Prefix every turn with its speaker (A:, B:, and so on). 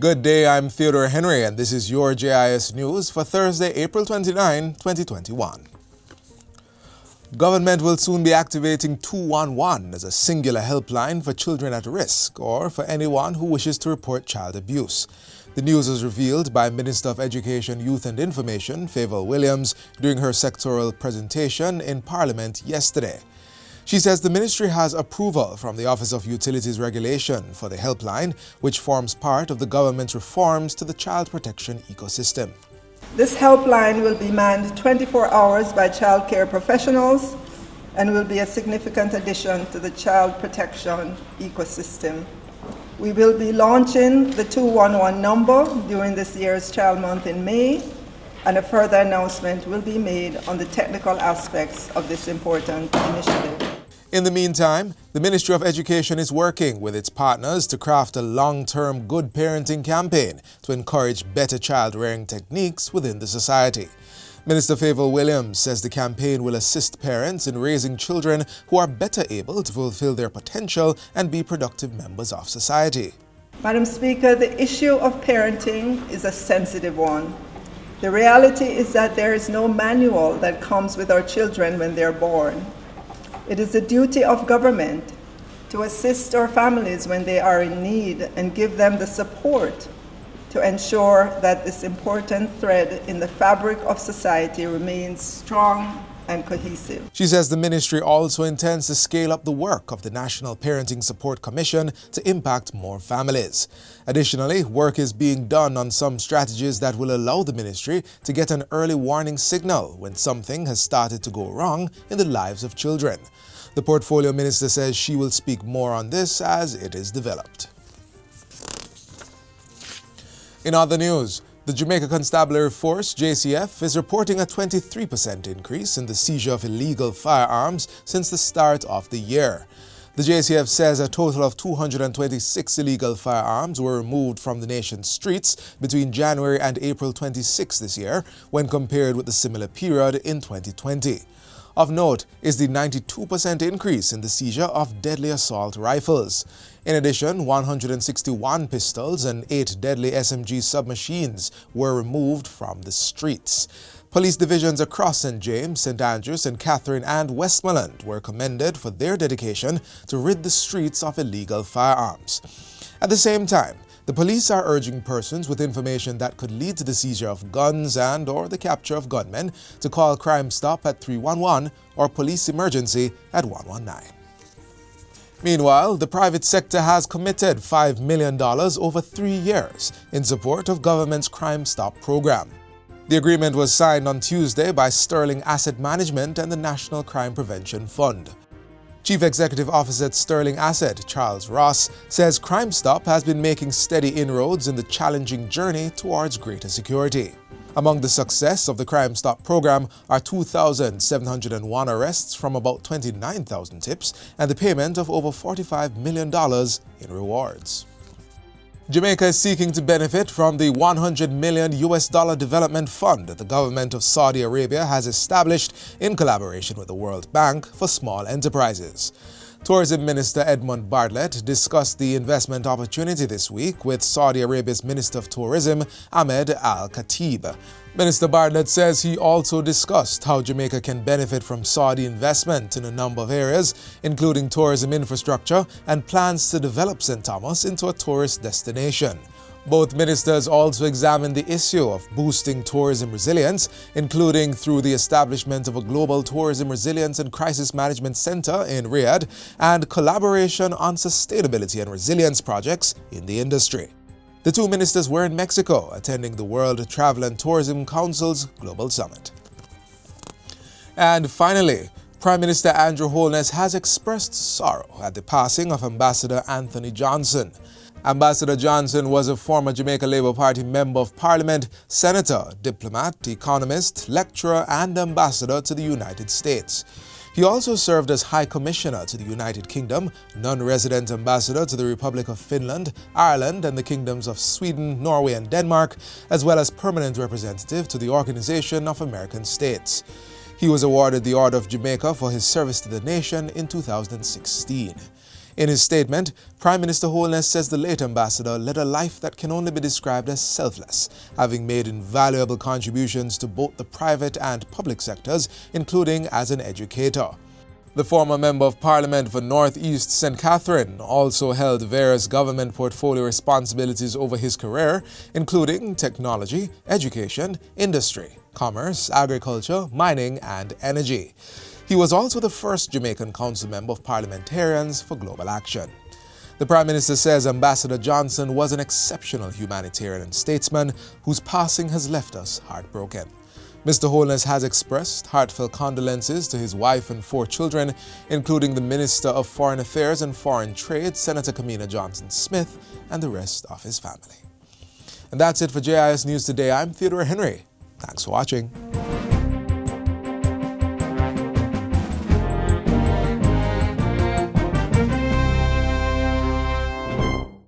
A: Good day, I'm Theodore Henry, and this is your JIS News for Thursday, April 29, 2021. Government will soon be activating 211 as a singular helpline for children at risk or for anyone who wishes to report child abuse. The news was revealed by Minister of Education, Youth and Information, Favour Williams, during her sectoral presentation in Parliament yesterday. She says the ministry has approval from the Office of Utilities Regulation for the helpline, which forms part of the government's reforms to the child protection ecosystem.
B: This helpline will be manned 24 hours by child care professionals and will be a significant addition to the child protection ecosystem. We will be launching the 211 number during this year's Child Month in May, and a further announcement will be made on the technical aspects of this important initiative.
A: In the meantime, the Ministry of Education is working with its partners to craft a long-term good parenting campaign to encourage better child-rearing techniques within the society. Minister Favour Williams says the campaign will assist parents in raising children who are better able to fulfill their potential and be productive members of society.
B: Madam Speaker, the issue of parenting is a sensitive one. The reality is that there is no manual that comes with our children when they're born. It is the duty of government to assist our families when they are in need and give them the support to ensure that this important thread in the fabric of society remains strong and cohesive.
A: She says the ministry also intends to scale up the work of the National Parenting Support Commission to impact more families. Additionally, work is being done on some strategies that will allow the ministry to get an early warning signal when something has started to go wrong in the lives of children. The portfolio minister says she will speak more on this as it is developed. In other news, the Jamaica Constabulary Force, JCF, is reporting a 23% increase in the seizure of illegal firearms since the start of the year. The JCF says a total of 226 illegal firearms were removed from the nation's streets between January and April 26 this year, when compared with the similar period in 2020. Of note is the 92% increase in the seizure of deadly assault rifles. In addition, 161 pistols and 8 deadly SMG submachines were removed from the streets. Police divisions across St. James, St. Andrews, St. Catherine and Westmoreland were commended for their dedication to rid the streets of illegal firearms. At the same time, the police are urging persons with information that could lead to the seizure of guns and or the capture of gunmen to call Crime Stop at 311 or Police Emergency at 119. Meanwhile, the private sector has committed $5 million over 3 years in support of government's Crime Stop program. The agreement was signed on Tuesday by Sterling Asset Management and the National Crime Prevention Fund. Chief Executive Officer at Sterling Asset, Charles Ross, says Crime Stop has been making steady inroads in the challenging journey towards greater security. Among the success of the Crime Stop program are 2,701 arrests from about 29,000 tips and the payment of over $45 million in rewards. Jamaica is seeking to benefit from the $100 million development fund that the government of Saudi Arabia has established in collaboration with the World Bank for small enterprises. Tourism Minister Edmund Bartlett discussed the investment opportunity this week with Saudi Arabia's Minister of Tourism, Ahmed Al-Khatib. Minister Bartlett says he also discussed how Jamaica can benefit from Saudi investment in a number of areas, including tourism infrastructure and plans to develop St. Thomas into a tourist destination. Both ministers also examined the issue of boosting tourism resilience, including through the establishment of a Global Tourism Resilience and Crisis Management Center in Riyadh and collaboration on sustainability and resilience projects in the industry. The two ministers were in Mexico attending the World Travel and Tourism Council's Global Summit. And finally, Prime Minister Andrew Holness has expressed sorrow at the passing of Ambassador Anthony Johnson. Ambassador Johnson was a former Jamaica Labour Party Member of Parliament, senator, diplomat, economist, lecturer and ambassador to the United States. He also served as High Commissioner to the United Kingdom, non-resident ambassador to the Republic of Finland, Ireland and the kingdoms of Sweden, Norway and Denmark, as well as permanent representative to the Organization of American States. He was awarded the Order of Jamaica for his service to the nation in 2016. In his statement, Prime Minister Holness says the late ambassador led a life that can only be described as selfless, having made invaluable contributions to both the private and public sectors, including as an educator. The former Member of Parliament for North East St. Catherine also held various government portfolio responsibilities over his career, including technology, education, industry, commerce, agriculture, mining, and energy. He was also the first Jamaican Council Member of Parliamentarians for Global Action. The Prime Minister says Ambassador Johnson was an exceptional humanitarian and statesman whose passing has left us heartbroken. Mr. Holness has expressed heartfelt condolences to his wife and 4 children, including the Minister of Foreign Affairs and Foreign Trade, Senator Kamina Johnson-Smith, and the rest of his family. And that's it for JIS News Today. I'm Theodore Henry. Thanks for watching.